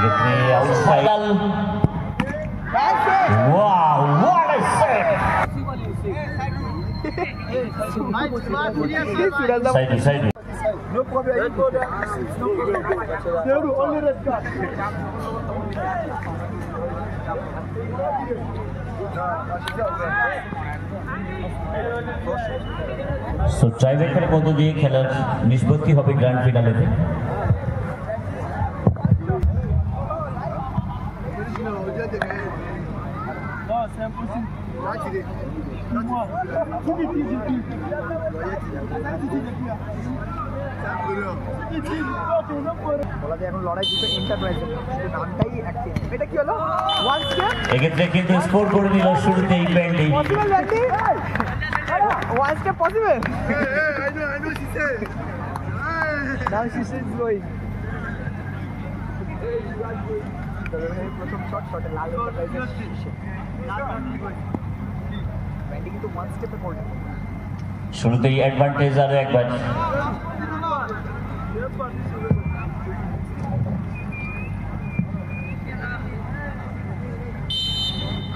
outside. Wow, what a save! Side. No problem. Only red card. So টাইব্রেকারের মধ্য দিয়ে খেলার নিষ্পত্তি হবে গ্র্যান্ড ফিনালেতে। এক্ষেত্রে কিন্তু স্কোর করে নিল শুরুতেই bandy. One step possible. I know she said. Now she says going. প্রথম শট লাল ব্যান্ডি কিন্তু ওয়ান স্টেপে করবে। শুরুতেই অ্যাডভান্টেজ আর একবার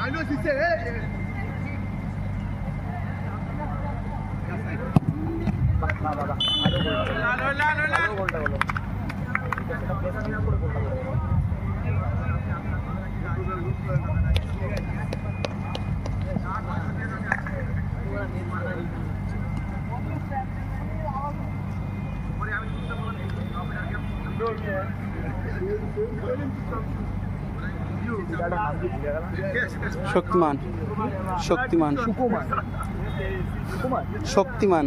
I know she said, hey. শক্তিমান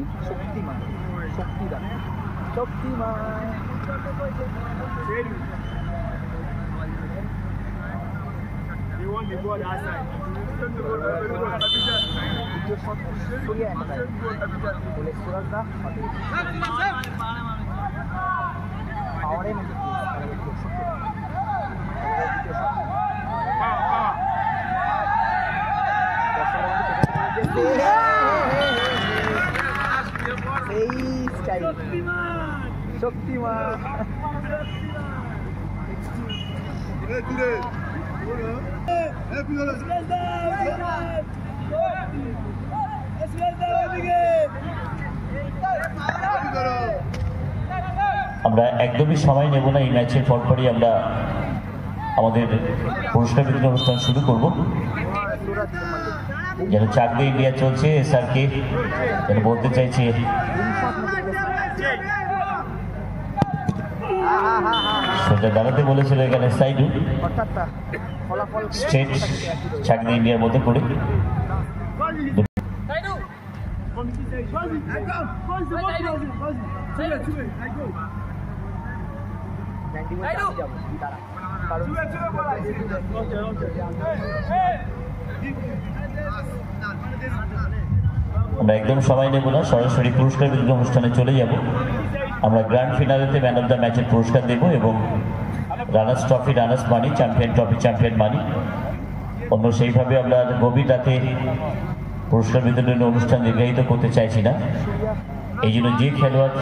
আমরা একদমই সময় নেব না। এই ম্যাচের পরপরই আমরা আমাদের পুরস্কার বিতরণ অনুষ্ঠান শুরু করব। যেন চাকরি ইন্ডিয়া চলছে এসআরকে যেন বলতে চাইছে সোজা দাঁড়াতে বলেছিল এখানে সাইডু স্ট্রেট চাকরি ইন্ডিয়ার মধ্যে করে আমরা একদম সময় নেব না, সরাসরি পুরস্কার বিতরণ অনুষ্ঠানে চলে যাব। আমরা গ্র্যান্ড ফিনালেতে ম্যান অফ দ্য ম্যাচের পুরস্কার দেব এবং রানার্স ট্রফি রানার্স মানি, চ্যাম্পিয়ন ট্রফি চ্যাম্পিয়ন মানি। অন্য সেইভাবে আমরা গভীর রাতে পুরস্কার বিতরণের অনুষ্ঠান নির্বাহিত করতে চাইছি না। এই জন্য যে খেলোয়াড়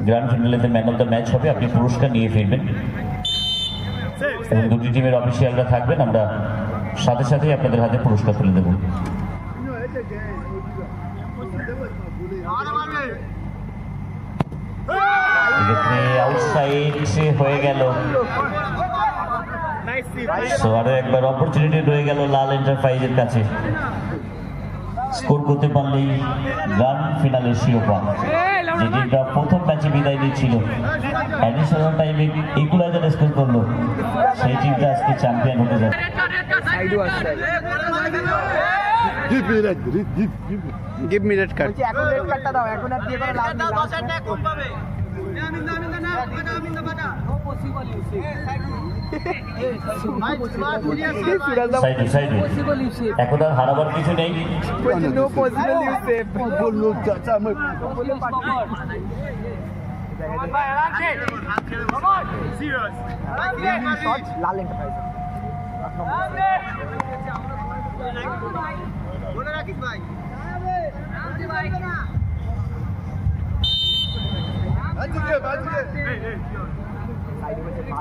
গ্র্যান্ড ফিনালেতে ম্যান অফ দ্য ম্যাচ হবে আপনি পুরস্কার নিয়ে ফিরবেন এবং দুটি টিমের অফিসিয়ালরা থাকবেন। আমরা সাথে সাথেই আপনাদের হাতে পুরস্কার তুলে দেব। আউটসাইড হয়ে গেল। আরো একবার অপরচুনিটি রয়ে গেল লাল এন্টারপ্রাইজের কাছে। স্কোর করতে পারলেই গ্র্যান্ড ফিনালের শিরোপা, যে টিমটা প্রথম ম্যাচে বিদায় নিচ্ছিল, অ্যাডিশনাল টাইমে ইকুয়ালাইজার স্কোর করলো, সেই টিমটা আজকে চ্যাম্পিয়ন হতে যাবে। Give me red card. এখন রেড কার্ডটা দাও, এখন আর দিয়ে করে লাভ নেই। এখন আর হারাবার কিছু নেই। লাল এন্টারপ্রাইজ বলে রাখিস ভাই।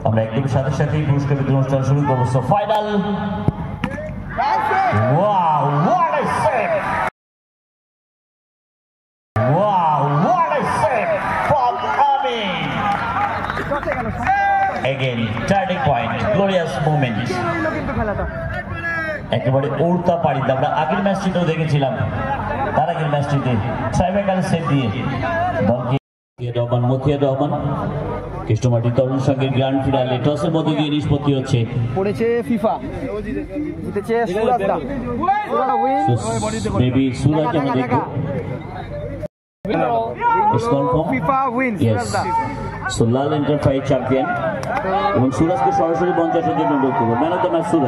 আমরা একদম সাথে সাথেই পুরস্কার বিতরণ অনুষ্ঠান শুরু করবো। So final, wow what a save, wow what a save from Amin. Again, turning point, glorious moment. একেবারে উল্টা পাড়িতে আমরা আগের ম্যাচটিতেও দেখেছিলাম, তার আগের ম্যাচটিতে ট্রাইব্রেকার সেভ দিয়ে দলকে রহমান, মতিয়ার রহমান কৃষ্ণমাটি তরুণ সংঘের গ্র্যান্ড ফিনালে টসের মধ্যে দিয়ে নিষ্পত্তি হচ্ছে। পড়েছে ফিফা, জিতেছে সুরাজদা। মেবি সুরাজ আমরা দেখবো। FIFA wins সুরাজদা। সো লাল এন্টারপ্রাইজ চ্যাম্পিয়ন এবং সুরাজকে সরাসরি মঞ্চে আসার জন্য অনুরোধ করবো। Man of the match Suraj.